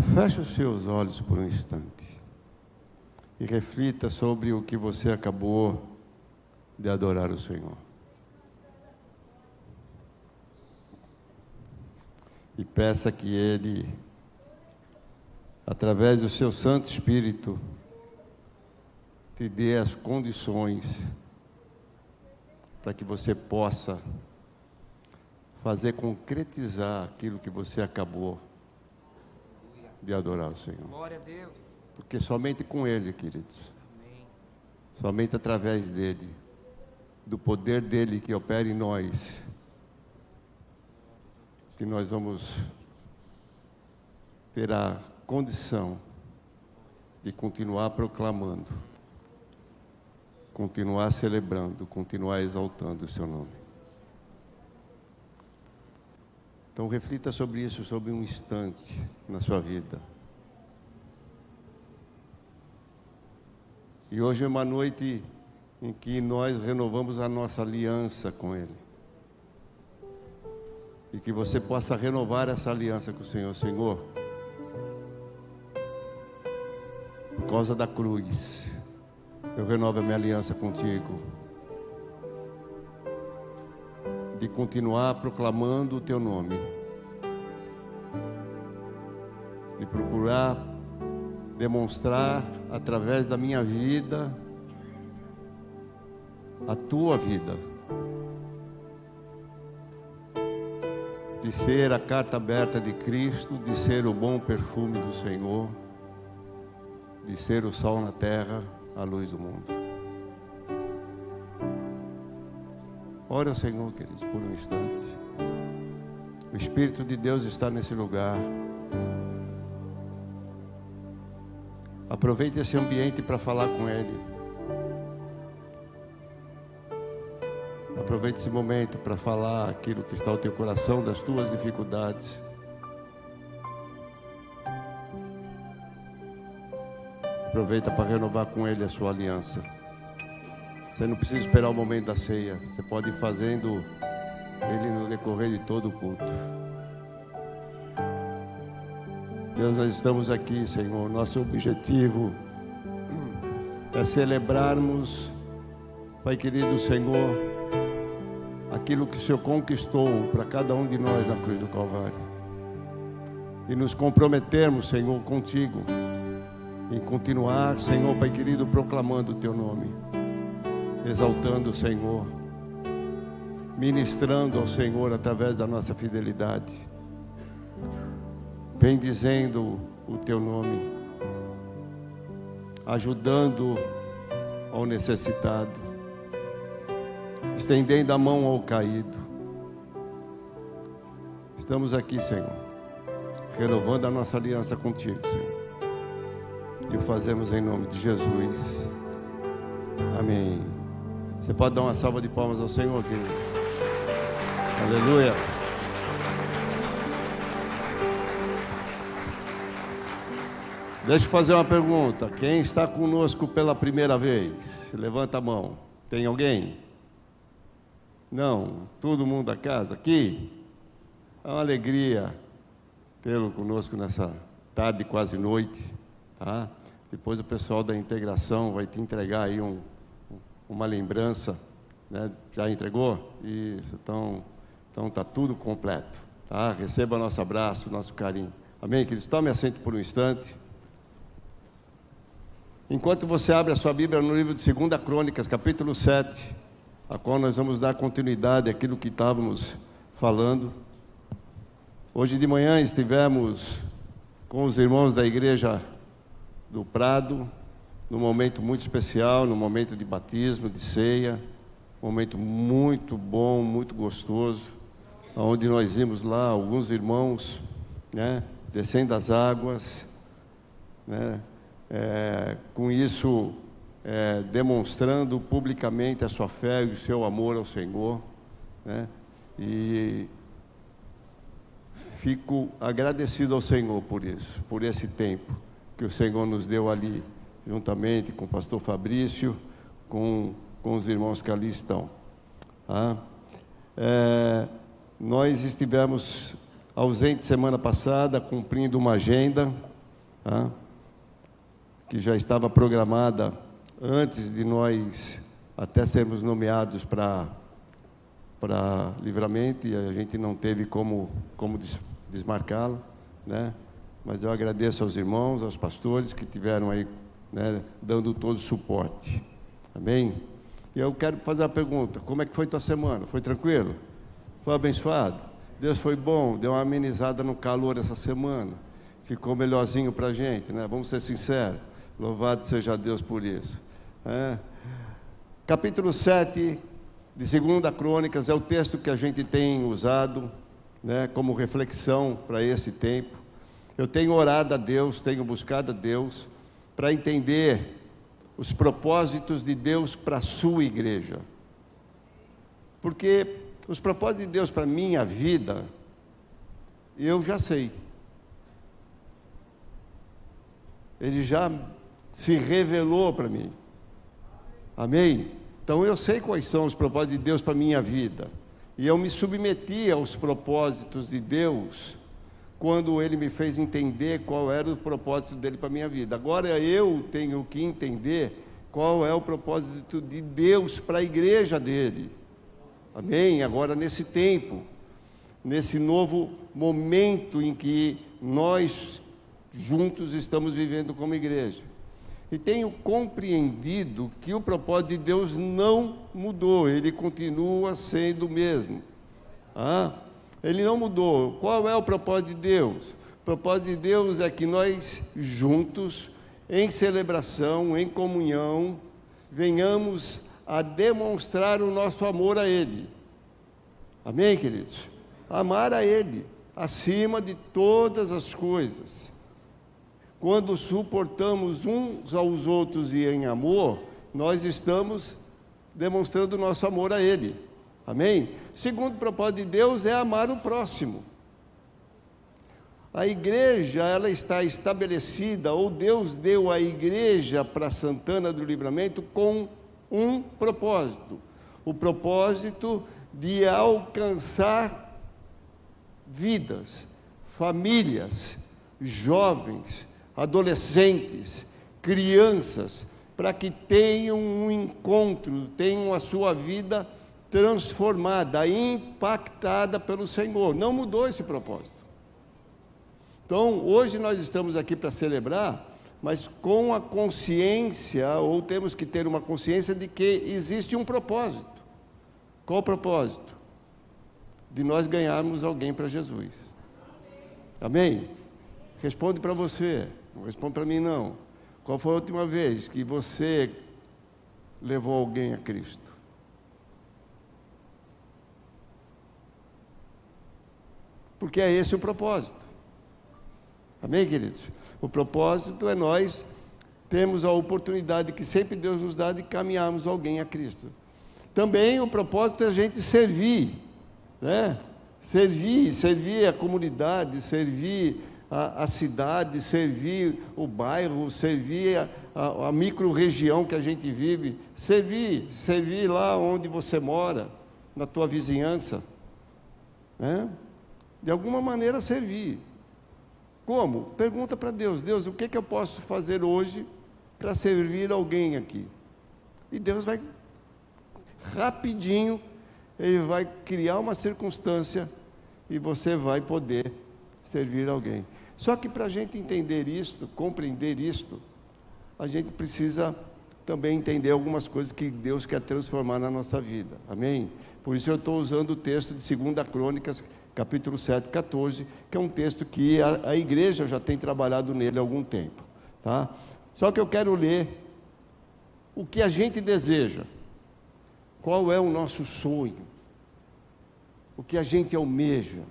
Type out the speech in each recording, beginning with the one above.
Feche os seus olhos por um instante e reflita sobre o que você acabou de adorar o Senhor. E peça que Ele, através do seu Santo Espírito, te dê as condições para que você possa fazer concretizar aquilo que você acabou de adorar o Senhor. Glória a Deus. Porque somente com Ele, queridos, Amém. somente através dEle, do poder dEle que opera em nós, que nós vamos ter a condição de continuar proclamando, continuar celebrando, continuar exaltando o seu nome. Então reflita sobre isso, sobre um instante na sua vida. E hoje é uma noite em que nós renovamos a nossa aliança com Ele. E que você possa renovar essa aliança com o Senhor. Senhor, por causa da cruz, eu renovo a minha aliança contigo, de continuar proclamando o teu nome, de procurar demonstrar através da minha vida a tua vida, de ser a carta aberta de Cristo, de ser o bom perfume do Senhor, de ser o sol na terra, a luz do mundo. Ore ao Senhor, queridos, por um instante. O Espírito de Deus está nesse lugar. Aproveite esse ambiente para falar com Ele. Aproveite esse momento para falar aquilo que está no teu coração, das tuas dificuldades. Aproveita para renovar com Ele a sua aliança. Você não precisa esperar o momento da ceia. Você pode ir fazendo Ele no decorrer de todo o culto. Deus, nós estamos aqui, Senhor. Nosso objetivo é celebrarmos, Pai querido Senhor, aquilo que o Senhor conquistou para cada um de nós na cruz do Calvário. E nos comprometermos, Senhor, contigo, em continuar, Senhor, Pai querido, proclamando o teu nome, exaltando o Senhor, ministrando ao Senhor através da nossa fidelidade, bendizendo o teu nome, ajudando ao necessitado, estendendo a mão ao caído. Estamos aqui, Senhor, renovando a nossa aliança contigo, Senhor, e o fazemos em nome de Jesus. Amém. Você pode dar uma salva de palmas ao Senhor, querido. Aleluia. Deixa eu fazer uma pergunta. Quem está conosco pela primeira vez? Levanta a mão. Tem alguém? Não? Todo mundo da casa aqui? É uma alegria tê-lo conosco nessa tarde, quase noite. Tá? Depois o pessoal da integração vai te entregar aí uma lembrança. Né? Já entregou? Isso. Então está tudo completo. Tá? Receba nosso abraço, nosso carinho. Amém, queridos? Tome assento por um instante. Enquanto você abre a sua Bíblia no livro de 2 Crônicas, capítulo 7, a qual nós vamos dar continuidade àquilo que estávamos falando. Hoje de manhã estivemos com os irmãos da igreja do Prado, num momento muito especial, num momento de batismo, de ceia, um momento muito bom, muito gostoso, onde nós vimos lá alguns irmãos, né, descendo as águas, né, com isso demonstrando publicamente a sua fé e o seu amor ao Senhor, né? E fico agradecido ao Senhor por isso, por esse tempo que o Senhor nos deu ali, juntamente com o pastor Fabrício, com os irmãos que ali estão. Nós estivemos ausente semana passada, cumprindo uma agenda, tá? Que já estava programada antes de nós até sermos nomeados para Livramento, e a gente não teve como desmarcá-la, né? Mas eu agradeço aos irmãos, aos pastores que tiveram aí, né, dando todo o suporte. Amém? E eu quero fazer uma pergunta: como é que foi tua semana? Foi tranquilo? Foi abençoado? Deus foi bom? Deu uma amenizada no calor essa semana? Ficou melhorzinho para a gente, né? Vamos ser sinceros. Louvado seja Deus por isso. Capítulo 7 de 2 Crônicas é o texto que a gente tem usado, né, como reflexão para esse tempo. Eu tenho orado a Deus, tenho buscado a Deus para entender os propósitos de Deus para a sua igreja. Porque os propósitos de Deus para a minha vida, eu já sei. Ele já se revelou para mim. Amém? Então eu sei quais são os propósitos de Deus para a minha vida. E eu me submeti aos propósitos de Deus quando Ele me fez entender qual era o propósito dEle para a minha vida. Agora eu tenho que entender qual é o propósito de Deus para a igreja dEle. Amém? Agora nesse tempo, nesse novo momento em que nós juntos estamos vivendo como igreja. E tenho compreendido que o propósito de Deus não mudou, ele continua sendo o mesmo. Ele não mudou. Qual é o propósito de Deus? O propósito de Deus é que nós juntos, em celebração, em comunhão, venhamos a demonstrar o nosso amor a Ele. Amém, queridos? Amar a Ele, acima de todas as coisas. Quando suportamos uns aos outros e em amor, nós estamos demonstrando o nosso amor a Ele. Amém? Segundo propósito de Deus é amar o próximo. A igreja, ela está estabelecida, ou Deus deu a igreja para Santana do Livramento com um propósito. O propósito de alcançar vidas, famílias, jovens, adolescentes, crianças, para que tenham um encontro, tenham a sua vida transformada, impactada pelo Senhor. Não mudou esse propósito. Então, hoje nós estamos aqui para celebrar, mas com a consciência, ou temos que ter uma consciência de que existe um propósito. Qual o propósito? De nós ganharmos alguém para Jesus. Amém? Responde para você, não responde para mim não. Qual foi a última vez que você levou alguém a Cristo? Porque é esse o propósito. Amém, queridos? O propósito é nós temos a oportunidade que sempre Deus nos dá de caminharmos alguém a Cristo. Também o propósito é a gente servir, né? Servir a comunidade, servir a cidade, servir o bairro, servir a micro-região que a gente vive, servir lá onde você mora, na tua vizinhança, né? De alguma maneira servir. Como? Pergunta para Deus: Deus, o que eu posso fazer hoje para servir alguém aqui? E Deus vai, rapidinho, Ele vai criar uma circunstância e você vai poder servir alguém. Só que para a gente entender isto, compreender isto, a gente precisa também entender algumas coisas que Deus quer transformar na nossa vida. Amém? Por isso eu estou usando o texto de 2 Crônicas, capítulo 7, 14, que é um texto que a igreja já tem trabalhado nele há algum tempo. Tá? Só que eu quero ler o que a gente deseja. Qual é o nosso sonho? O que a gente almeja?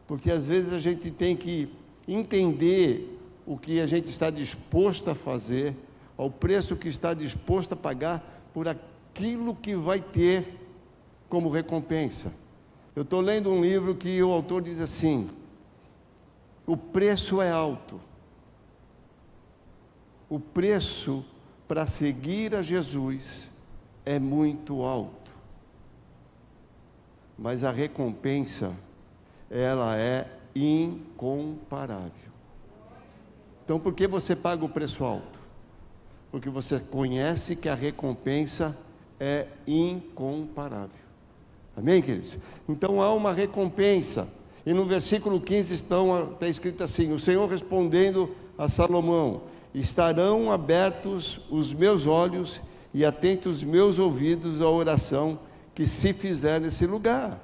Porque às vezes a gente tem que entender o que a gente está disposto a fazer, ao preço que está disposto a pagar por aquilo que vai ter como recompensa. Eu estou lendo um livro que o autor diz assim: o preço é alto. O preço para seguir a Jesus é muito alto. Mas a recompensa ela é incomparável. Então, por que você paga o preço alto? Porque você conhece que a recompensa é incomparável. Amém, queridos? Então, há uma recompensa. E no versículo 15 está escrito assim: o Senhor respondendo a Salomão: estarão abertos os meus olhos e atentos os meus ouvidos à oração que se fizer nesse lugar.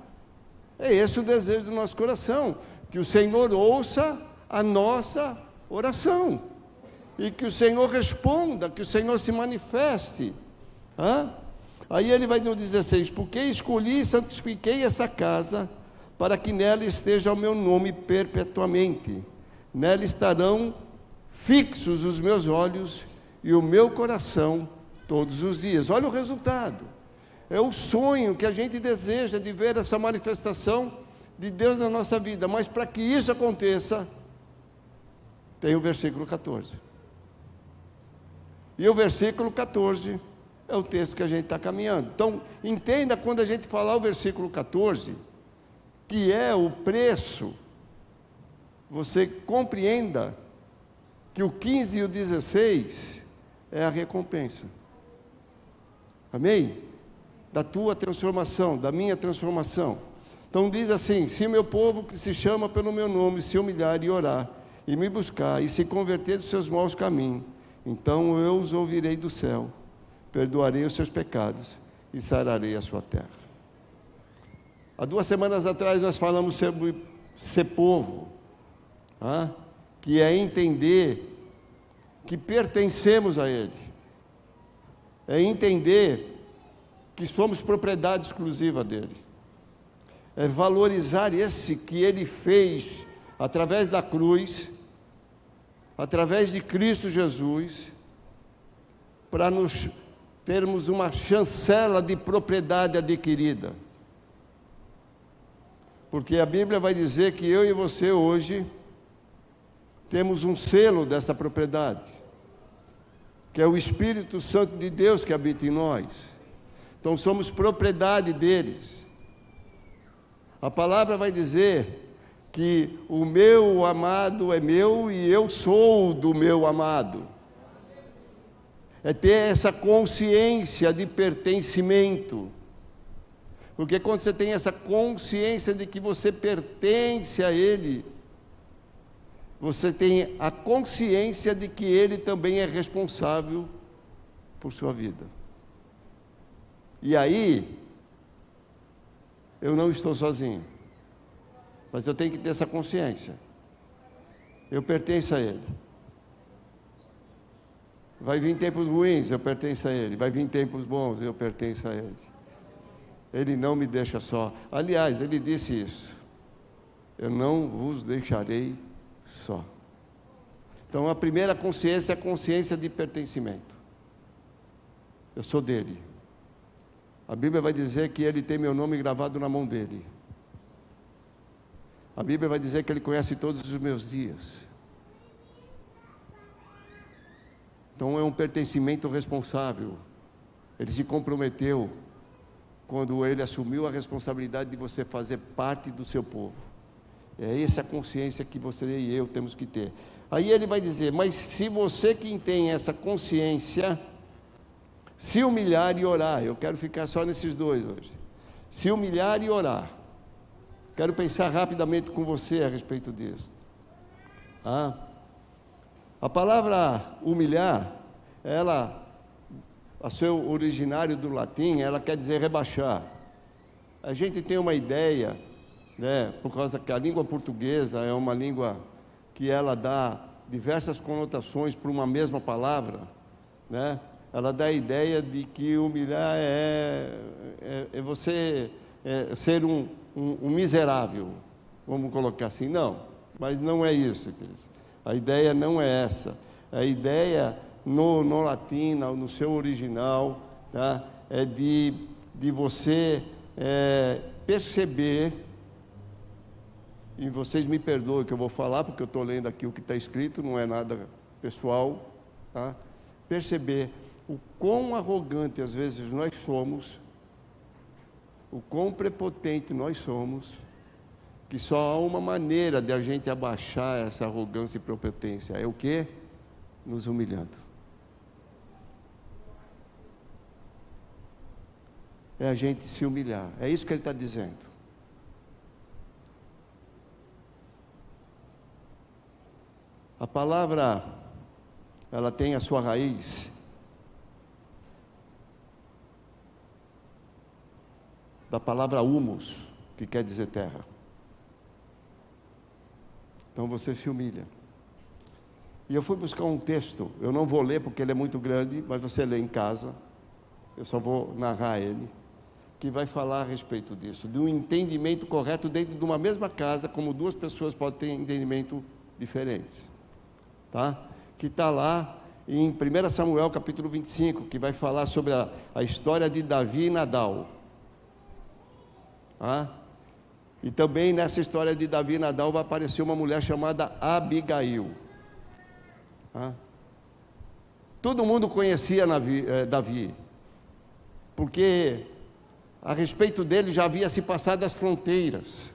É esse o desejo do nosso coração, que o Senhor ouça a nossa oração, e que o Senhor responda, que o Senhor se manifeste. Aí ele vai no 16: porque escolhi e santifiquei essa casa, para que nela esteja o meu nome perpetuamente. Nela estarão fixos os meus olhos e o meu coração todos os dias. Olha o resultado. É o sonho que a gente deseja de ver essa manifestação de Deus na nossa vida. Mas para que isso aconteça, tem o versículo 14. E o versículo 14 é o texto que a gente está caminhando. Então, entenda quando a gente falar o versículo 14, que é o preço, você compreenda que o 15 e o 16 é a recompensa. Amém? Da tua transformação, da minha transformação. Então diz assim: se o meu povo que se chama pelo meu nome se humilhar e orar, e me buscar, e se converter dos seus maus caminhos, então eu os ouvirei do céu, perdoarei os seus pecados e sararei a sua terra. Há 2 semanas atrás nós falamos sobre ser povo, que é entender que pertencemos a Ele, é entender que somos propriedade exclusiva dEle, é valorizar esse que Ele fez através da cruz, através de Cristo Jesus, para nos termos uma chancela de propriedade adquirida. Porque a Bíblia vai dizer que eu e você hoje temos um selo dessa propriedade, que é o Espírito Santo de Deus que habita em nós. Então somos propriedade deles. A palavra vai dizer que o meu amado é meu e eu sou do meu amado. É ter essa consciência de pertencimento. Porque quando você tem essa consciência de que você pertence a Ele, você tem a consciência de que Ele também é responsável por sua vida. E aí, eu não estou sozinho, mas eu tenho que ter essa consciência. Eu pertenço a Ele. Vai vir tempos ruins, eu pertenço a Ele. Vai vir tempos bons, eu pertenço a Ele. Ele não me deixa só. Aliás, Ele disse isso: eu não vos deixarei só. Então, a primeira consciência é a consciência de pertencimento. Eu sou dele. A Bíblia vai dizer que Ele tem meu nome gravado na mão dele. A Bíblia vai dizer que Ele conhece todos os meus dias. Então é um pertencimento responsável. Ele se comprometeu quando Ele assumiu a responsabilidade de você fazer parte do seu povo. É essa consciência que você e eu temos que ter. Aí Ele vai dizer: mas se você que tem essa consciência se humilhar e orar, eu quero ficar só nesses dois hoje. Se humilhar e orar. Quero pensar rapidamente com você a respeito disso. A palavra humilhar, a seu originário do latim, ela quer dizer rebaixar. A gente tem uma ideia, por causa que a língua portuguesa é uma língua que ela dá diversas conotações para uma mesma palavra, ela dá a ideia de que humilhar é você ser um miserável, vamos colocar assim. Não, mas não é isso, queridos. A ideia não é essa. A ideia no latim, no seu original, é de você perceber, e vocês me perdoem que eu vou falar, porque eu estou lendo aqui o que está escrito, não é nada pessoal, perceber o quão arrogante às vezes nós somos, o quão prepotente nós somos, que só há uma maneira de a gente abaixar essa arrogância e prepotência. É o quê? Nos humilhando. É a gente se humilhar. É isso que ele está dizendo. A palavra, ela tem a sua raiz da palavra humus, que quer dizer terra. Então você se humilha. E eu fui buscar um texto, eu não vou ler porque ele é muito grande, mas você lê em casa, eu só vou narrar ele, que vai falar a respeito disso, de um entendimento correto dentro de uma mesma casa, como duas pessoas podem ter entendimento diferentes, tá? Que está lá em 1 Samuel capítulo 25, que vai falar sobre a história de Davi e Nadal, tá? E também nessa história de Davi e Nadal vai aparecer uma mulher chamada Abigail, tá? Todo mundo conhecia Davi, porque a respeito dele já havia se passado as fronteiras.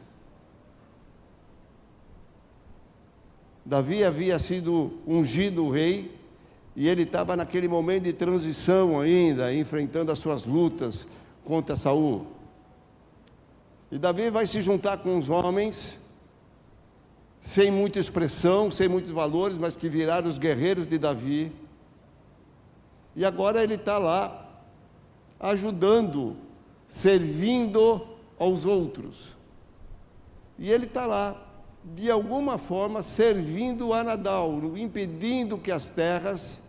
Davi havia sido ungido rei, e ele estava naquele momento de transição ainda, enfrentando as suas lutas contra Saul. E Davi vai se juntar com os homens, sem muita expressão, sem muitos valores, mas que viraram os guerreiros de Davi. E agora ele está lá, ajudando, servindo aos outros. E ele está lá, de alguma forma, servindo a Nadal, impedindo que as terras,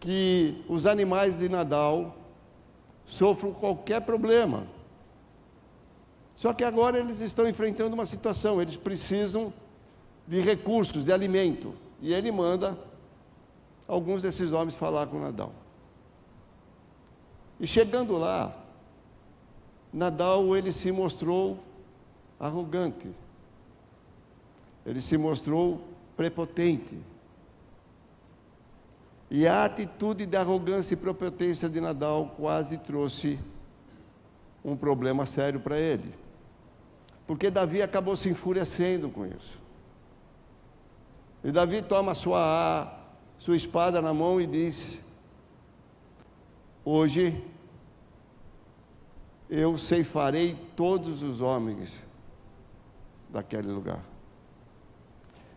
que os animais de Nadal sofram qualquer problema. Só que agora eles estão enfrentando uma situação, eles precisam de recursos, de alimento. E ele manda alguns desses homens falar com Nadal. E chegando lá, Nadal, ele se mostrou arrogante. Ele se mostrou prepotente. E a atitude de arrogância e prepotência de Nadal quase trouxe um problema sério para ele. Porque Davi acabou se enfurecendo com isso. E Davi toma sua espada na mão e diz: hoje eu ceifarei todos os homens daquele lugar.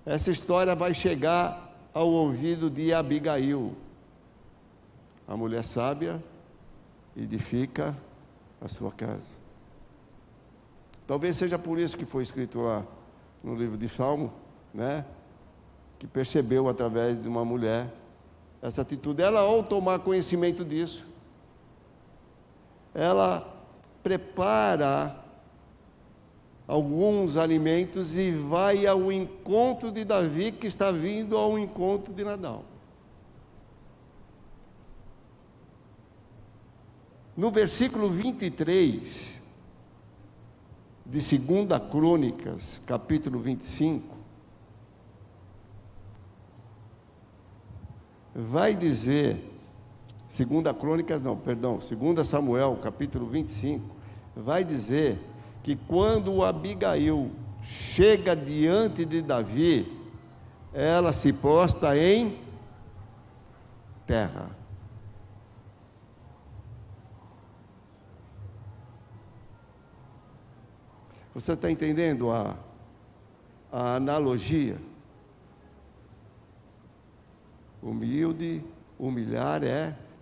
Essa história vai chegar ao ouvido de Abigail, a mulher sábia, edifica a sua casa. Talvez seja por isso que foi escrito lá no livro de Salmo, né? Que percebeu através de uma mulher essa atitude. Ela, ao tomar conhecimento disso, ela prepara alguns alimentos e vai ao encontro de Davi, que está vindo ao encontro de Nadal. No versículo 23 de 2 Crônicas, capítulo 25, vai dizer, 2 Samuel, capítulo 25, vai dizer que quando Abigail chega diante de Davi, ela se posta em terra. Você está entendendo a analogia? Humilde, humilhar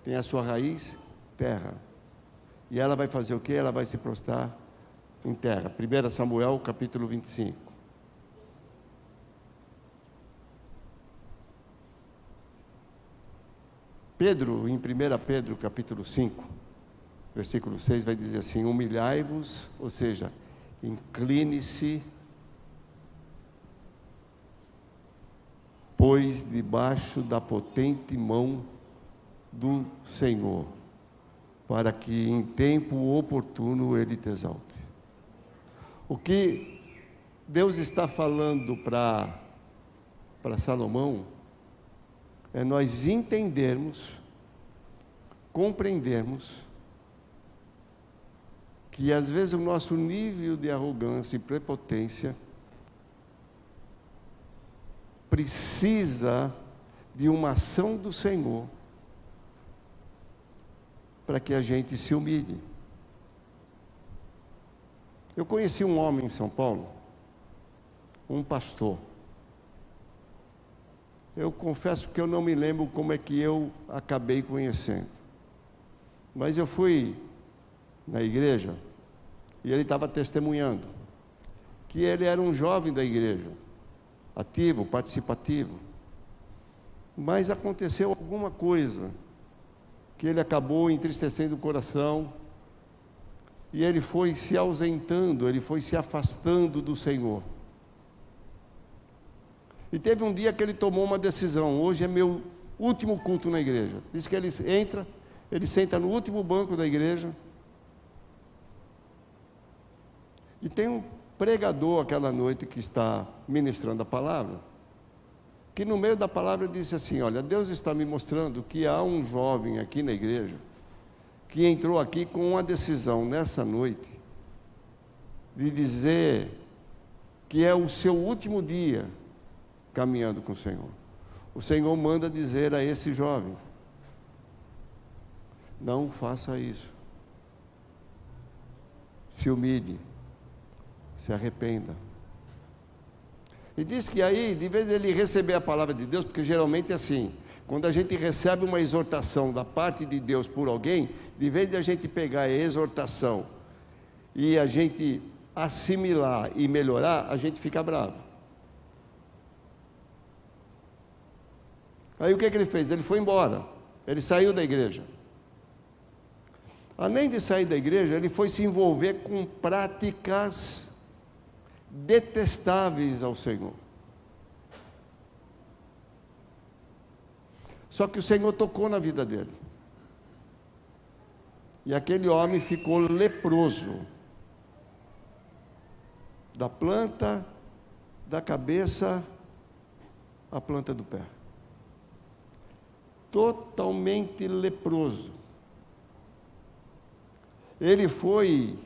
tem a sua raiz, terra. E ela vai fazer o quê? Ela vai se prostrar em terra. 1 Samuel, capítulo 25. Pedro, em 1 Pedro, capítulo 5, versículo 6, vai dizer assim: humilhai-vos, ou seja, incline-se, pois debaixo da potente mão do Senhor, para que em tempo oportuno Ele te exalte. O que Deus está falando para Salomão é nós entendermos, compreendermos que às vezes o nosso nível de arrogância e prepotência precisa de uma ação do Senhor para que a gente se humilhe. Eu conheci um homem em São Paulo, um pastor. Eu confesso que eu não me lembro como é que eu acabei conhecendo. Mas eu fui na igreja e ele estava testemunhando que ele era um jovem da igreja, ativo, participativo. Mas aconteceu alguma coisa que ele acabou entristecendo o coração e ele foi se ausentando, ele foi se afastando do Senhor. E teve um dia que ele tomou uma decisão: hoje é meu último culto na igreja. Diz que ele entra, ele senta no último banco da igreja, e tem um pregador aquela noite que está ministrando a palavra, que no meio da palavra disse assim: olha, Deus está me mostrando que há um jovem aqui na igreja, que entrou aqui com uma decisão nessa noite, de dizer que é o seu último dia caminhando com o Senhor. O Senhor manda dizer a esse jovem: não faça isso, se humilhe, se arrependa. E diz que aí, de vez dele receber a palavra de Deus, porque geralmente é assim, quando a gente recebe uma exortação da parte de Deus por alguém, de vez de a gente pegar a exortação e a gente assimilar e melhorar, a gente fica bravo. Aí o que ele fez? Ele foi embora, ele saiu da igreja. Além de sair da igreja, ele foi se envolver com práticas detestáveis ao Senhor. Só que o Senhor tocou na vida dele. E aquele homem ficou leproso, da planta da cabeça à planta do pé. Totalmente leproso. Ele foi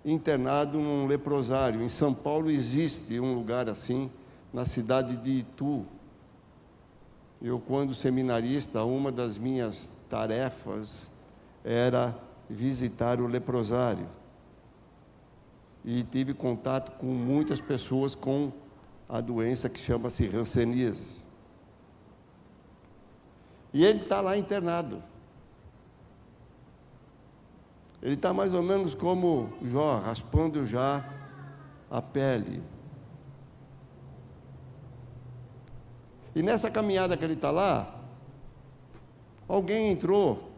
internado num leprosário. Em São Paulo existe um lugar assim, na cidade de Itu. Eu, quando seminarista, uma das minhas tarefas era visitar o leprosário. E tive contato com muitas pessoas com a doença que chama-se hanseníase. E ele está lá internado. Ele está mais ou menos como Jó, raspando já a pele. E nessa caminhada que ele está lá, alguém entrou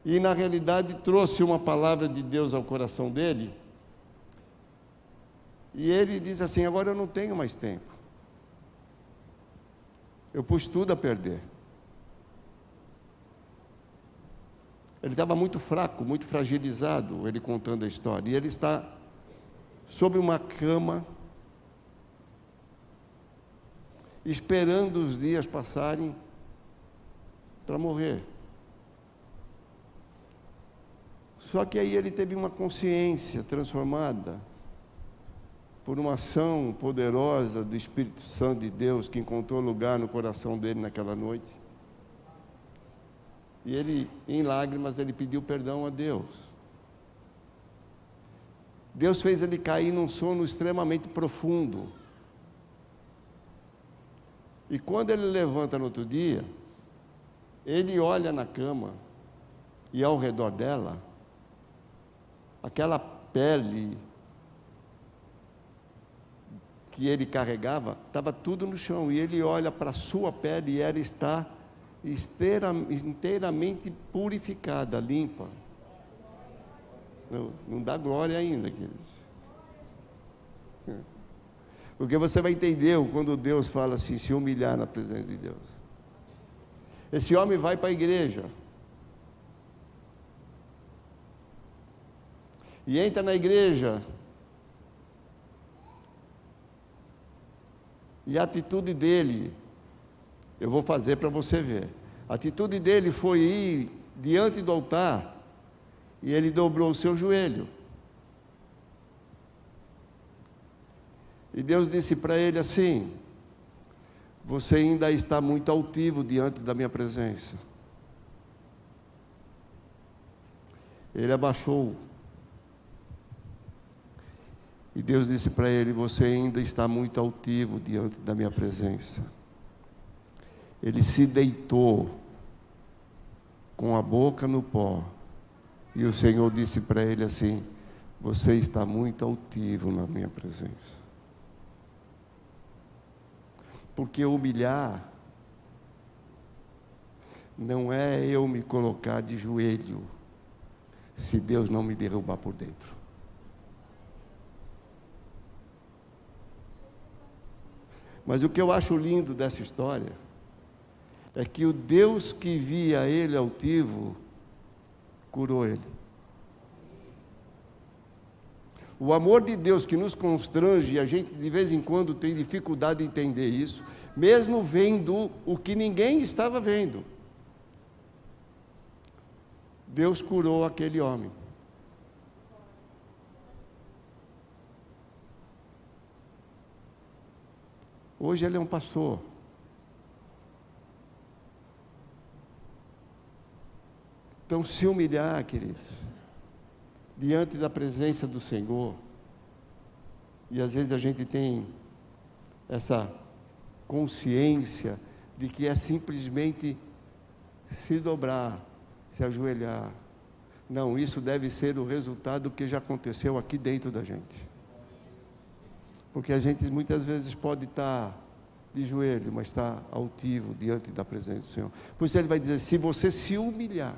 e na realidade trouxe uma palavra de Deus ao coração dele. E ele diz assim: agora eu não tenho mais tempo. Eu pus tudo a perder. Ele estava muito fraco, muito fragilizado, ele contando a história. E ele está sob uma cama, esperando os dias passarem para morrer. Só que aí ele teve uma consciência transformada por uma ação poderosa do Espírito Santo de Deus, que encontrou lugar no coração dele naquela noite. E ele, em lágrimas, ele pediu perdão a Deus. Deus fez ele cair num sono extremamente profundo. E quando ele levanta no outro dia, ele olha na cama e ao redor dela, aquela pele que ele carregava, estava tudo no chão. E ele olha para a sua pele e ela está inteiramente purificada, limpa. Não dá glória ainda, queridos. Porque você vai entender quando Deus fala assim, se humilhar na presença de Deus. Esse homem vai para a igreja. E entra na igreja. E a atitude dele, eu vou fazer para você ver. A atitude dele foi ir diante do altar e ele dobrou o seu joelho. E Deus disse para ele assim: você ainda está muito altivo diante da minha presença. Ele abaixou. E Deus disse para ele: você ainda está muito altivo diante da minha presença. Ele se deitou com a boca no pó. E o Senhor disse para ele assim: você está muito altivo na minha presença. Porque humilhar não é eu me colocar de joelho, se Deus não me derrubar por dentro. Mas o que eu acho lindo dessa história é que o Deus que via ele altivo, curou ele. O amor de Deus que nos constrange, e a gente de vez em quando tem dificuldade de entender isso, mesmo vendo o que ninguém estava vendo. Deus curou aquele homem. Hoje ele é um pastor. Então, se humilhar, queridos, diante da presença do Senhor, e às vezes a gente tem essa consciência de que é simplesmente se dobrar, se ajoelhar. Não, isso deve ser o resultado do que já aconteceu aqui dentro da gente. Porque a gente muitas vezes pode estar de joelho, mas está altivo diante da presença do Senhor. Por isso ele vai dizer: se você se humilhar,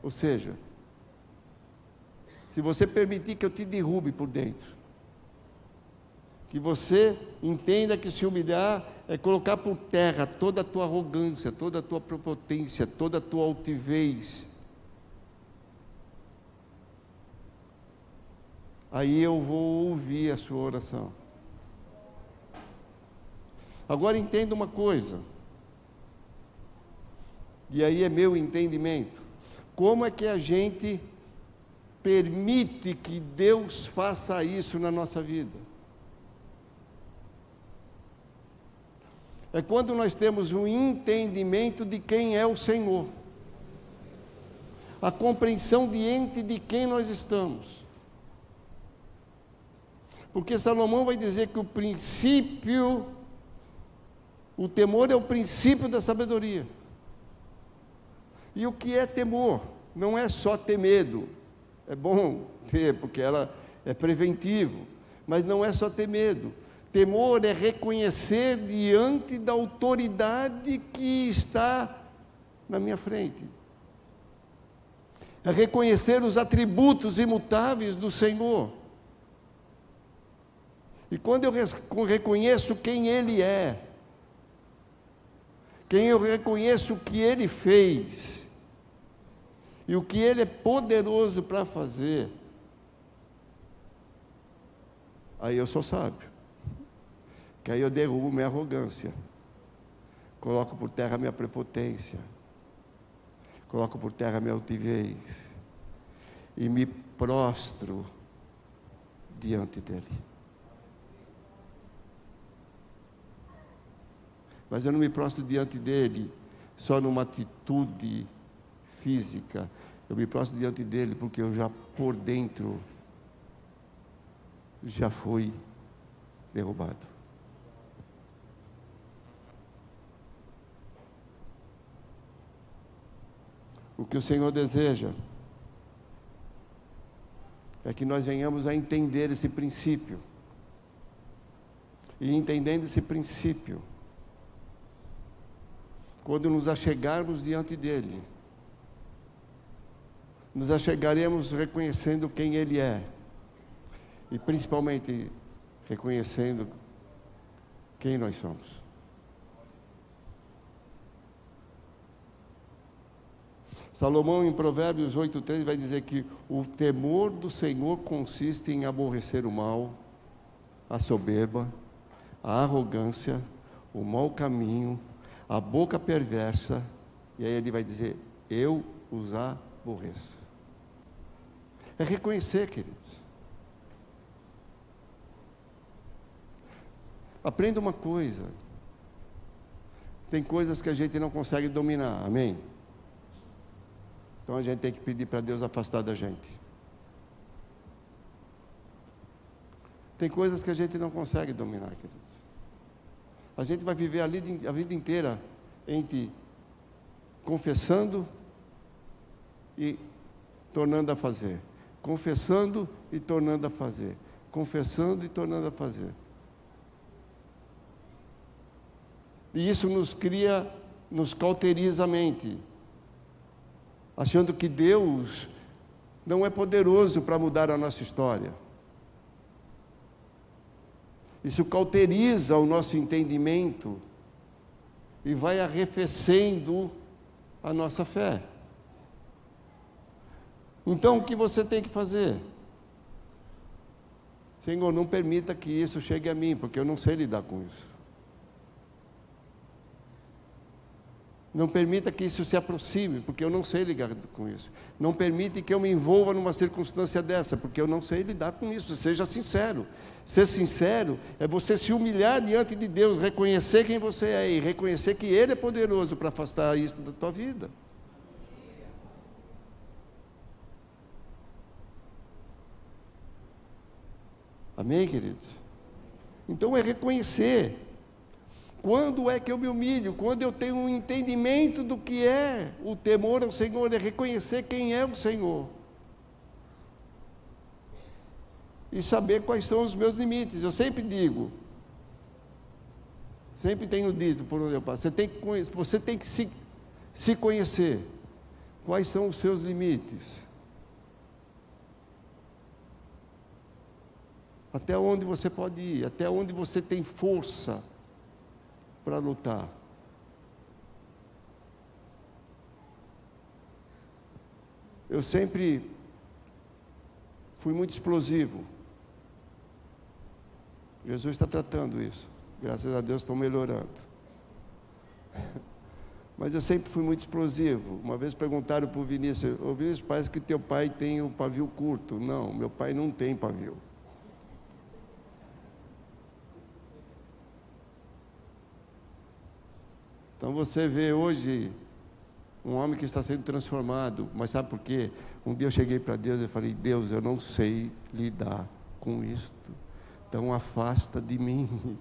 ou seja, se você permitir que eu te derrube por dentro, que você entenda que se humilhar é colocar por terra toda a tua arrogância, toda a tua prepotência, toda a tua altivez, aí eu vou ouvir a sua oração. Agora entenda uma coisa, e aí é meu entendimento: como é que a gente permite que Deus faça isso na nossa vida? É quando nós temos um entendimento de quem é o Senhor, a compreensão diante de quem nós estamos. Porque Salomão vai dizer que o temor é o princípio da sabedoria. E o que é temor? Não é só ter medo. É bom ter, porque ela é preventivo. Mas não é só ter medo. Temor é reconhecer diante da autoridade que está na minha frente. É reconhecer os atributos imutáveis do Senhor. E quando eu reconheço quem Ele é, quem eu reconheço o que Ele fez, e o que Ele é poderoso para fazer, aí eu sou sábio, que aí eu derrubo minha arrogância, coloco por terra minha prepotência, coloco por terra minha altivez, e me prostro diante dEle. Mas eu não me prostro diante dEle só numa atitude física. Eu me prostro diante dEle porque eu já por dentro já fui derrubado. O que o Senhor deseja é que nós venhamos a entender esse princípio. E entendendo esse princípio, quando nos achegarmos diante dEle, nos achegaremos reconhecendo quem Ele é, e principalmente reconhecendo quem nós somos. Salomão, em Provérbios 8:3, vai dizer que o temor do Senhor consiste em aborrecer o mal, a soberba, a arrogância, o mau caminho, a boca perversa, e aí ele vai dizer: eu os aborreço. É reconhecer, queridos. Aprenda uma coisa. Tem coisas que a gente não consegue dominar, amém? Então a gente tem que pedir para Deus afastar da gente. Tem coisas que a gente não consegue dominar, queridos. A gente vai viver a vida inteira entre confessando e tornando a fazer. Confessando e tornando a fazer. Confessando e tornando a fazer. E isso nos cauteriza a mente, achando que Deus não é poderoso para mudar a nossa história. Isso cauteriza o nosso entendimento e vai arrefecendo a nossa fé. Então, o que você tem que fazer? Senhor, não permita que isso chegue a mim, porque eu não sei lidar com isso. Não permita que isso se aproxime, porque eu não sei lidar com isso. Não permita que eu me envolva numa circunstância dessa, porque eu não sei lidar com isso. Seja sincero. Ser sincero é você se humilhar diante de Deus, reconhecer quem você é e reconhecer que Ele é poderoso para afastar isso da tua vida. Amém, queridos? Então é reconhecer. Quando é que eu me humilho? Quando eu tenho um entendimento do que é o temor ao Senhor, é reconhecer quem é o Senhor. E saber quais são os meus limites. Eu sempre digo, sempre tenho dito por onde eu passo, você tem que se conhecer. Quais são os seus limites? Até onde você pode ir, até onde você tem força para lutar. Eu sempre fui muito explosivo. Jesus está tratando isso. Graças a Deus estou melhorando. Mas eu sempre fui muito explosivo. Uma vez perguntaram para o Vinícius: ô Vinícius, parece que teu pai tem o pavio curto. Não, meu pai não tem pavio. Então você vê hoje um homem que está sendo transformado, mas sabe por quê? Um dia eu cheguei para Deus e falei: Deus, eu não sei lidar com isto, então afasta de mim.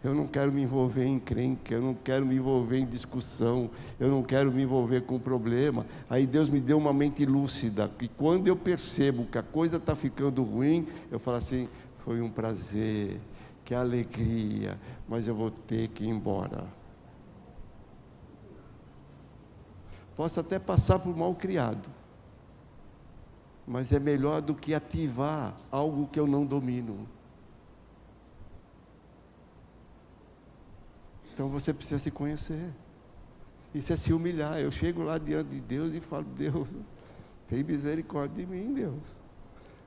Eu não quero me envolver em encrenca, eu não quero me envolver em discussão, eu não quero me envolver com problema. Aí Deus me deu uma mente lúcida, que quando eu percebo que a coisa está ficando ruim, eu falo assim: foi um prazer, que alegria, mas eu vou ter que ir embora. Posso até passar por mal criado, mas é melhor do que ativar algo que eu não domino. Então você precisa se conhecer. Isso é se humilhar. Eu chego lá diante de Deus e falo: Deus, tem misericórdia de mim, Deus.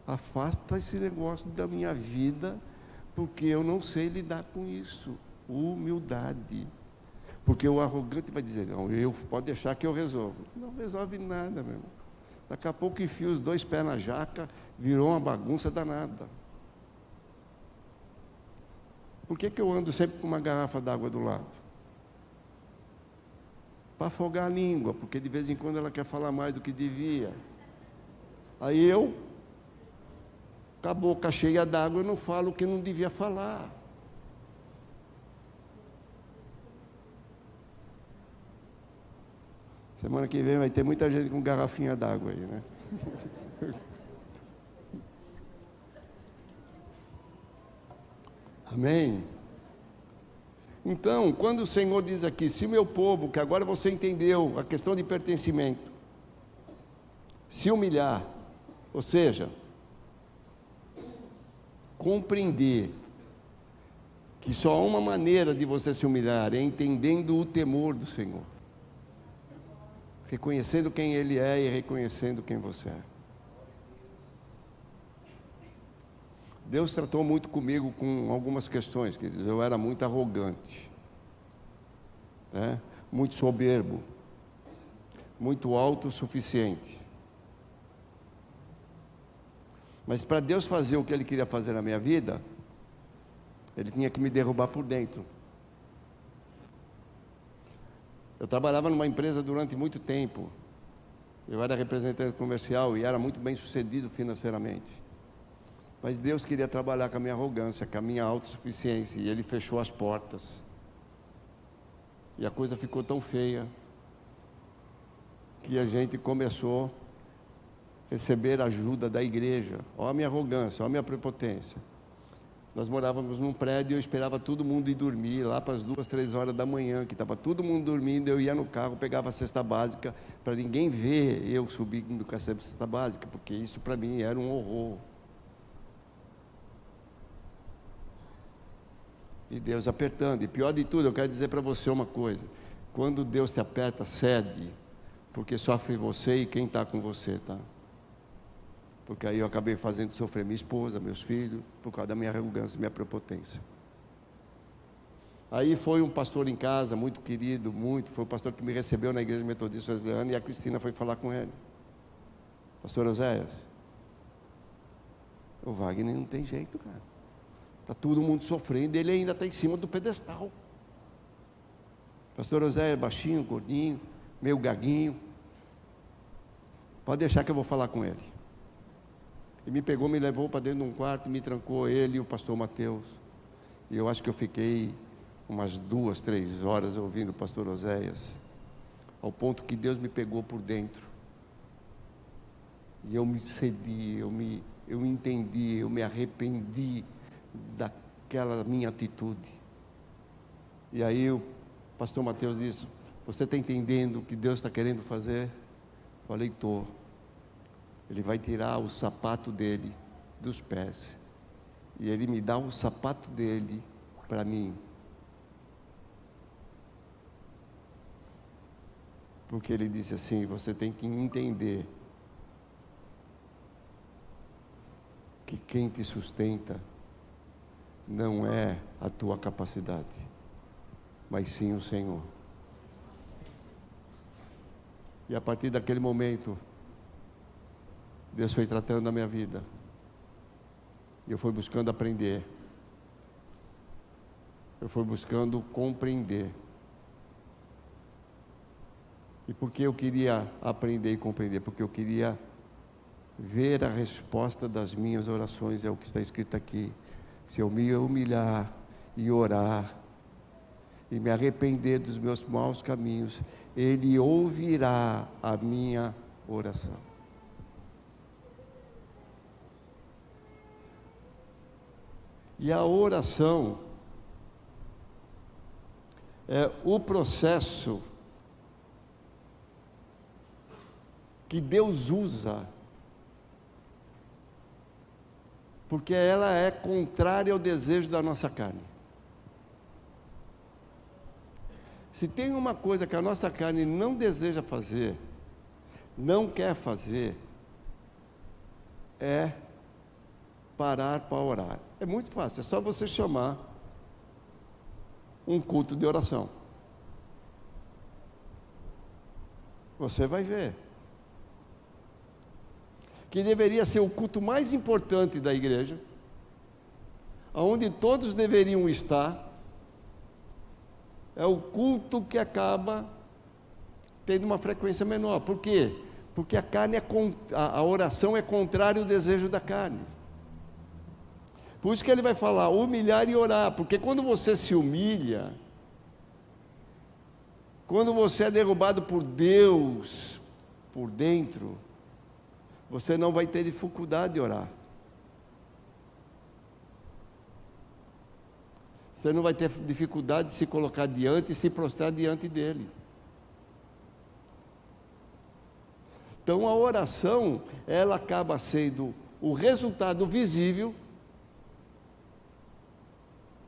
Afasta esse negócio da minha vida, porque eu não sei lidar com isso. Humildade. Porque o arrogante vai dizer: não, pode deixar que eu resolvo. Não resolve nada, meu irmão. Daqui a pouco enfia os dois pés na jaca, virou uma bagunça danada. Por que eu ando sempre com uma garrafa d'água do lado? Para afogar a língua, porque de vez em quando ela quer falar mais do que devia. Aí com a boca cheia d'água, eu não falo o que não devia falar. Semana que vem vai ter muita gente com garrafinha d'água aí, né? Amém? Então, quando o Senhor diz aqui: se o meu povo, que agora você entendeu a questão de pertencimento, se humilhar, ou seja, compreender que só há uma maneira de você se humilhar, é entendendo o temor do Senhor. Reconhecendo quem Ele é e reconhecendo quem você é. Deus tratou muito comigo com algumas questões, queridos. Eu era muito arrogante, né? Muito soberbo, muito autossuficiente. Mas para Deus fazer o que Ele queria fazer na minha vida, Ele tinha que me derrubar por dentro. Eu trabalhava numa empresa durante muito tempo. Eu era representante comercial e era muito bem sucedido financeiramente. Mas Deus queria trabalhar com a minha arrogância, com a minha autossuficiência, e Ele fechou as portas. E a coisa ficou tão feia que a gente começou a receber ajuda da igreja. Olha a minha arrogância, olha a minha prepotência. Nós morávamos num prédio e eu esperava todo mundo ir dormir, lá para as 2, 3 horas da manhã, que estava todo mundo dormindo, eu ia no carro, pegava a cesta básica, para ninguém ver eu subindo com a cesta básica, porque isso para mim era um horror. E Deus apertando. E pior de tudo, eu quero dizer para você uma coisa: quando Deus te aperta, cede, porque sofre você e quem está com você, tá? Porque aí eu acabei fazendo sofrer minha esposa, meus filhos, por causa da minha arrogância, minha prepotência. Aí foi um pastor em casa, muito querido, foi o pastor que me recebeu na igreja metodista wesleyana, e a Cristina foi falar com ele. Pastor Oséias, o Wagner não tem jeito, cara. Está todo mundo sofrendo, ele ainda está em cima do pedestal. Pastor Oséias, baixinho, gordinho, meio gaguinho. Pode deixar que eu vou falar com ele. E me pegou, me levou para dentro de um quarto, me trancou, ele e o pastor Mateus. E eu acho que eu fiquei umas 2, 3 horas ouvindo o pastor Oséias, ao ponto que Deus me pegou por dentro. E eu me cedi, eu entendi, eu me arrependi daquela minha atitude. E aí o pastor Mateus disse: você está entendendo o que Deus está querendo fazer? Eu falei: estou. Ele vai tirar o sapato dele dos pés, e ele me dá o sapato dele para mim, porque ele disse assim: você tem que entender que quem te sustenta não é a tua capacidade, mas sim o Senhor. E a partir daquele momento, Deus foi tratando a minha vida, e eu fui buscando aprender, eu fui buscando compreender. E por que eu queria aprender e compreender? Porque eu queria ver a resposta das minhas orações, é o que está escrito aqui: se eu me humilhar e orar, e me arrepender dos meus maus caminhos, Ele ouvirá a minha oração. E a oração é o processo que Deus usa, porque ela é contrária ao desejo da nossa carne. Se tem uma coisa que a nossa carne não deseja fazer, não quer fazer, é parar para orar. É muito fácil, é só você chamar um culto de oração. Você vai ver que deveria ser o culto mais importante da igreja, onde todos deveriam estar. É o culto que acaba tendo uma frequência menor. Por quê? Porque a carne a oração é contrária ao desejo da carne. Por isso que ele vai falar humilhar e orar, porque quando você se humilha, quando você é derrubado por Deus por dentro, você não vai ter dificuldade de orar. Você não vai ter dificuldade de se colocar diante e se prostrar diante dele. Então a oração, ela acaba sendo o resultado visível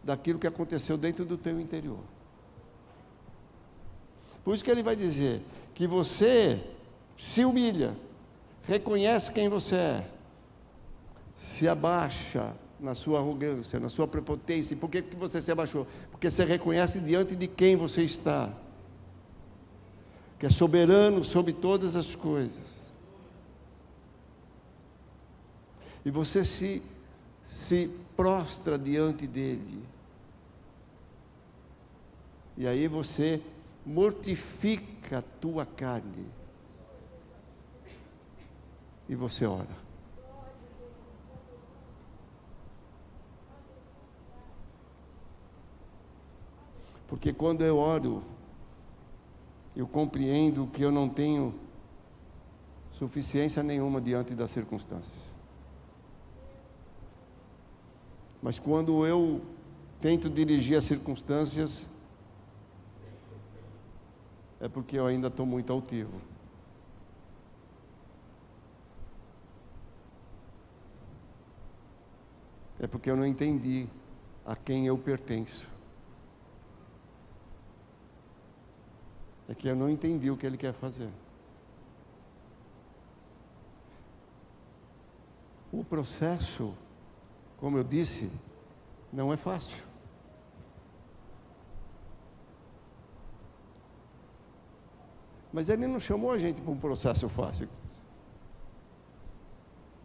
daquilo que aconteceu dentro do teu interior. Por isso que ele vai dizer que você se humilha, reconhece quem você é, se abaixa na sua arrogância, na sua prepotência. E por que você se abaixou? Porque você reconhece diante de quem você está, que é soberano sobre todas as coisas. E você se prostra diante dele. E aí você mortifica a tua carne. E você ora. Porque quando eu oro, eu compreendo que eu não tenho suficiência nenhuma diante das circunstâncias. Mas quando eu tento dirigir as circunstâncias, é porque eu ainda estou muito altivo. É porque eu não entendi a quem eu pertenço. É que eu não entendi o que Ele quer fazer. O processo, como eu disse, não é fácil. Mas Ele não chamou a gente para um processo fácil.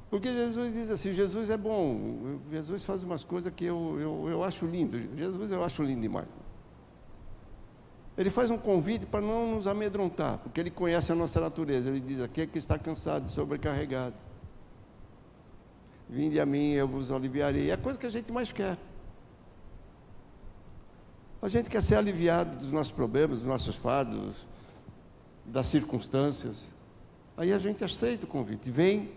Porque Jesus diz assim, Jesus é bom, Jesus faz umas coisas que eu acho lindo. Jesus eu acho lindo demais. Ele faz um convite para não nos amedrontar, porque Ele conhece a nossa natureza. Ele diz, aquele que está cansado, sobrecarregado, vinde a mim, eu vos aliviarei. É a coisa que a gente mais quer. A gente quer ser aliviado dos nossos problemas, dos nossos fardos, das circunstâncias. Aí a gente aceita o convite, vem,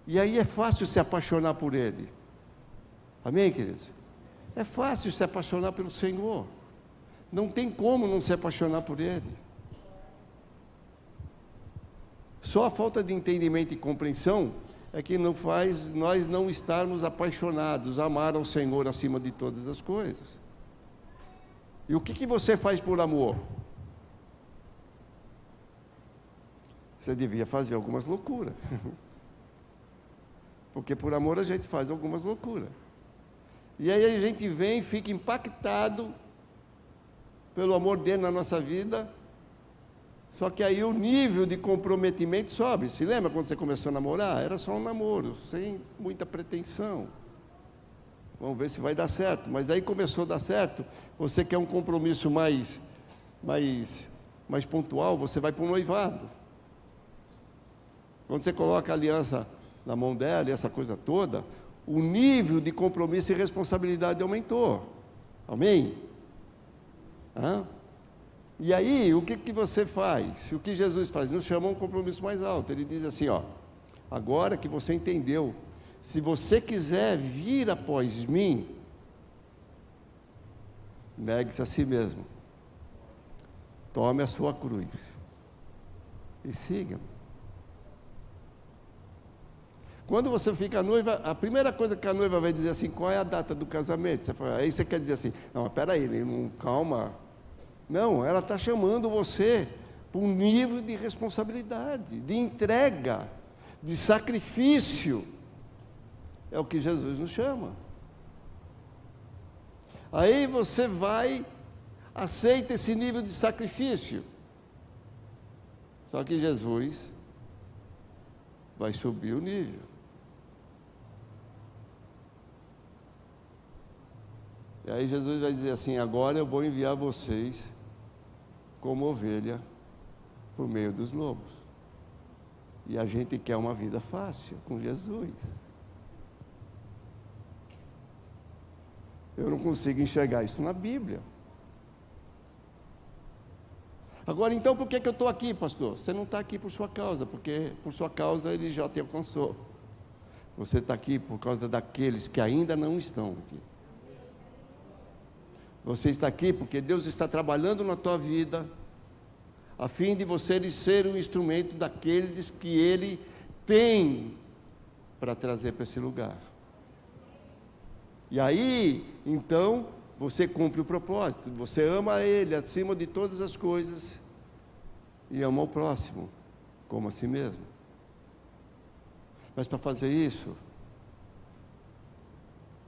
e aí é fácil se apaixonar por Ele. Amém, queridos? É fácil se apaixonar pelo Senhor. Não tem como não se apaixonar por Ele. Só a falta de entendimento e compreensão é que não faz nós não estarmos apaixonados, amar ao Senhor acima de todas as coisas. E o que você faz por amor? Você devia fazer algumas loucuras. Porque por amor a gente faz algumas loucuras. E aí a gente vem e fica impactado pelo amor dele na nossa vida. Só que aí o nível de comprometimento sobe. Se lembra quando você começou a namorar? Era só um namoro, sem muita pretensão. Vamos ver se vai dar certo. Mas aí começou a dar certo. Você quer um compromisso mais pontual, você vai para o noivado. Quando você coloca a aliança na mão dela e essa coisa toda, o nível de compromisso e responsabilidade aumentou. Amém? E aí, o que você faz? O que Jesus faz? Nos chamou um compromisso mais alto. Ele diz assim, agora que você entendeu, se você quiser vir após mim, negue-se a si mesmo. Tome a sua cruz e siga-me. Quando você fica noiva, a primeira coisa que a noiva vai dizer assim, qual é a data do casamento? Você fala, aí você quer dizer assim, não, espera aí, calma. Não, ela está chamando você para um nível de responsabilidade, de entrega, de sacrifício. É o que Jesus nos chama. Aí você vai, aceita esse nível de sacrifício. Só que Jesus vai subir o nível. E aí Jesus vai dizer assim, agora eu vou enviar vocês como ovelha por meio dos lobos. E a gente quer uma vida fácil com Jesus. Eu não consigo enxergar isso na Bíblia. Agora, então, por que eu estou aqui, pastor? Você não está aqui por sua causa, porque por sua causa Ele já te alcançou. Você está aqui por causa daqueles que ainda não estão aqui. Você está aqui porque Deus está trabalhando na tua vida, a fim de você ser um instrumento daqueles que Ele tem para trazer para esse lugar. E aí, então, você cumpre o propósito, você ama Ele acima de todas as coisas e ama o próximo como a si mesmo. Mas para fazer isso,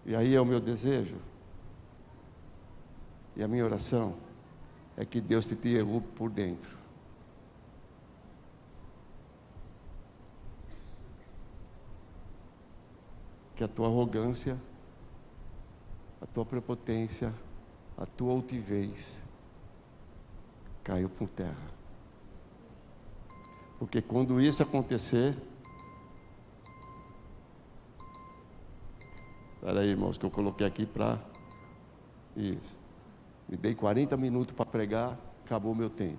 e aí é o meu desejo, e a minha oração, é que Deus te derrube por dentro. que a tua arrogância, a tua prepotência, a tua altivez caiu por terra. Porque quando isso acontecer, espera aí, irmãos, que eu coloquei aqui para isso. Me dei 40 minutos para pregar, acabou o meu tempo.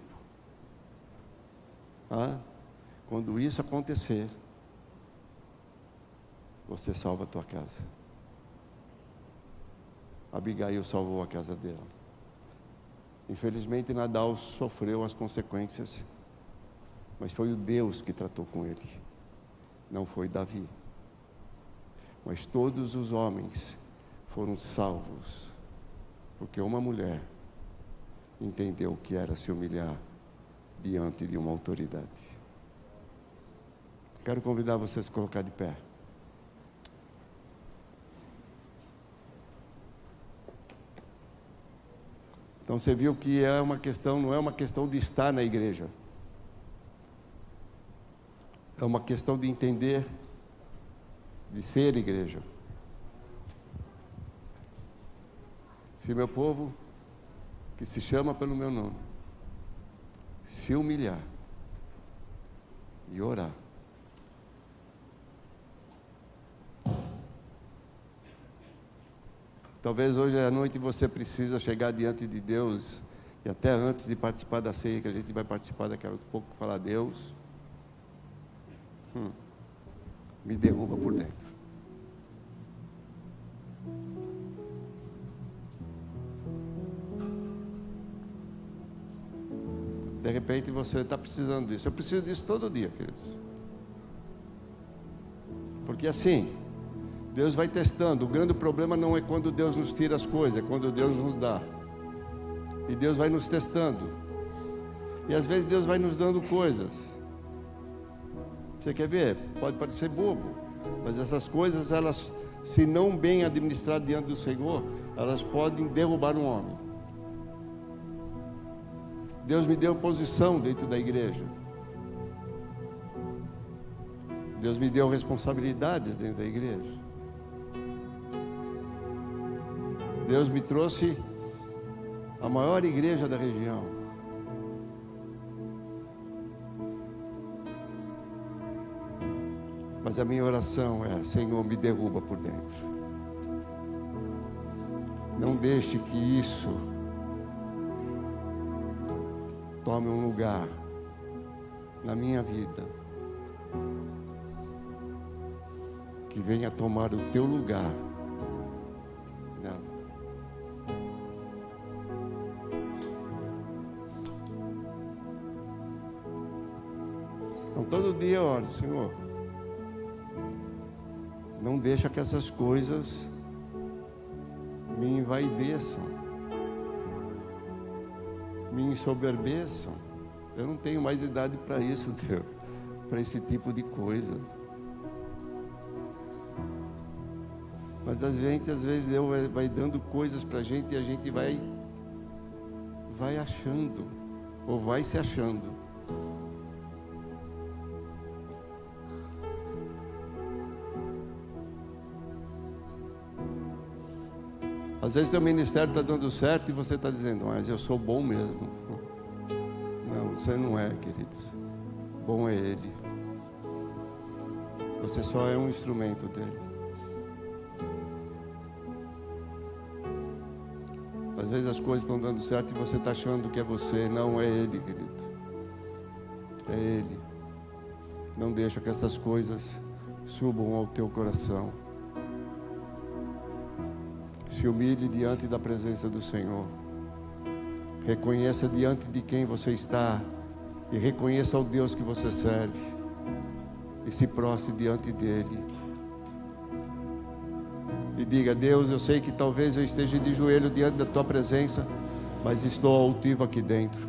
Quando isso acontecer, você salva a tua casa. Abigail salvou a casa dela. Infelizmente, Nabal sofreu as consequências, mas foi o Deus que tratou com ele, não foi Davi. Mas todos os homens foram salvos, porque uma mulher entendeu o que era se humilhar diante de uma autoridade. Quero convidar vocês a se colocar de pé. Então você viu que é uma questão, não é uma questão de estar na igreja. É uma questão de entender, de ser igreja. Se meu povo, que se chama pelo meu nome, se humilhar e orar, talvez hoje à noite você precisa chegar diante de Deus, e até antes de participar da ceia, que a gente vai participar daqui a pouco, falar: Deus, me derruba por dentro. De repente você está precisando disso. Eu preciso disso todo dia, queridos. Porque assim, Deus vai testando. O grande problema não é quando Deus nos tira as coisas, é quando Deus nos dá. E Deus vai nos testando. E às vezes Deus vai nos dando coisas. Você quer ver? Pode parecer bobo, mas essas coisas, elas, se não bem administradas diante do Senhor, elas podem derrubar um homem. Deus me deu posição dentro da igreja. Deus me deu responsabilidades dentro da igreja. Deus me trouxe a maior igreja da região. Mas a minha oração é: Senhor, me derruba por dentro. Não deixe que isso tome um lugar na minha vida, que venha tomar o teu lugar nela. Então todo dia eu oro: Senhor, não deixa que essas coisas me envaideçam, me ensoberbeçam. Eu não tenho mais idade para isso, Deus, para esse tipo de coisa. Mas a gente, às vezes, Deus vai dando coisas para a gente, e a gente vai achando, ou vai se achando. Às vezes teu ministério está dando certo e você está dizendo: mas eu sou bom mesmo. Não, você não é, queridos. Bom é Ele. Você só é um instrumento dEle. Às vezes as coisas estão dando certo e você está achando que é você. Não, é Ele, querido. É Ele. Não deixa que essas coisas subam ao teu coração. Se humilhe diante da presença do Senhor. Reconheça diante de quem você está, e reconheça o Deus que você serve, e se prostre diante dele. E diga: Deus, eu sei que talvez eu esteja de joelho diante da tua presença, mas estou altivo aqui dentro.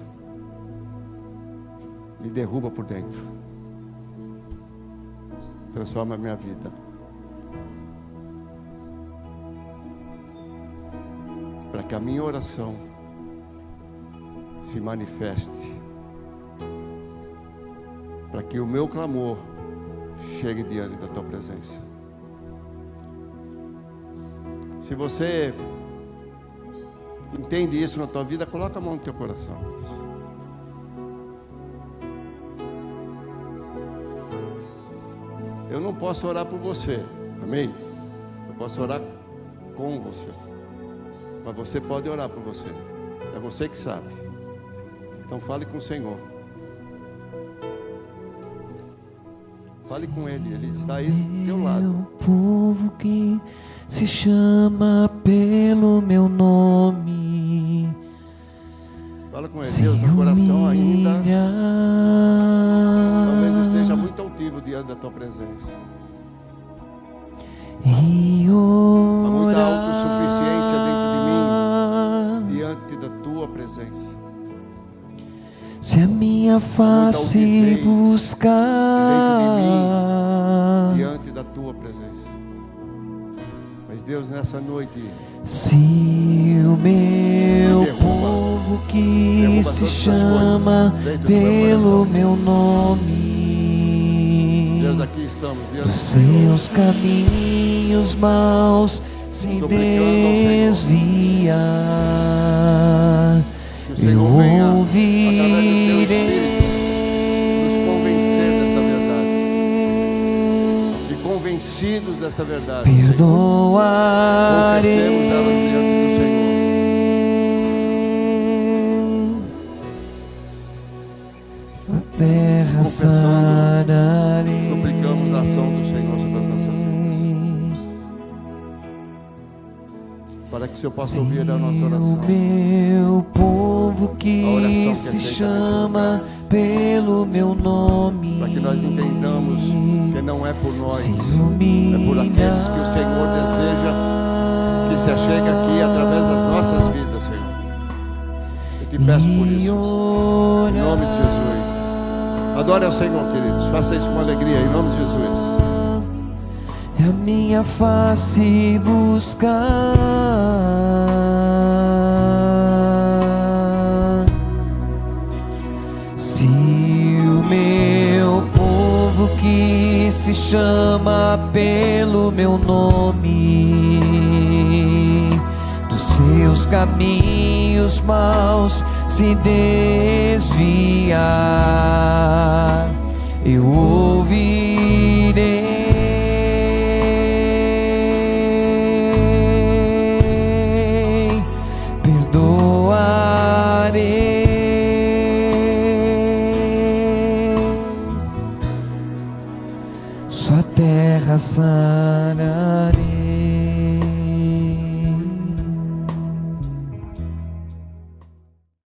Me derruba por dentro. Transforma a minha vida. Para que a minha oração se manifeste, para que o meu clamor chegue diante da tua presença. Se você entende isso na tua vida, coloca a mão no teu coração. Eu não posso orar por você, amém? Eu posso orar com você, mas você pode orar por você. É você que sabe. Então fale com o Senhor. Fale com Ele, Ele está aí do teu lado. O povo que se chama pelo meu nome. Fala com Ele. Deus, meu coração ainda talvez esteja muito altivo diante da tua presença. E Há orar. muita autossuficiência dentro de mim, diante da tua presença. Se a minha face buscar Diante da tua presença. Mas Deus, nessa noite, se o meu povo que se chama pelo meu nome, Deus, aqui estamos diante dos seus caminhos maus se desviar, que o Senhor venha, através do teu ouvirei, nos convencer dessa verdade, e convencidos dessa verdade, perdoarei. confessemos ela diante do Senhor. A terra sararei. Suplicamos a ação do Senhor sobre as nossas vidas, para que o Senhor possa ouvir a nossa oração. Meu povo A oração que que se é feita chama nesse pelo meu nome, Para que nós entendamos que não é por nós, se é por aqueles que o Senhor deseja que se achegue aqui através das nossas vidas, Senhor. Eu te peço por isso, em nome de Jesus. Adore ao Senhor, queridos. Faça isso com alegria, em nome de Jesus. a minha face buscar. Se o meu povo que se chama pelo meu nome, dos seus caminhos maus se desviar, eu ouvirei, perdoarei. Sua terra santa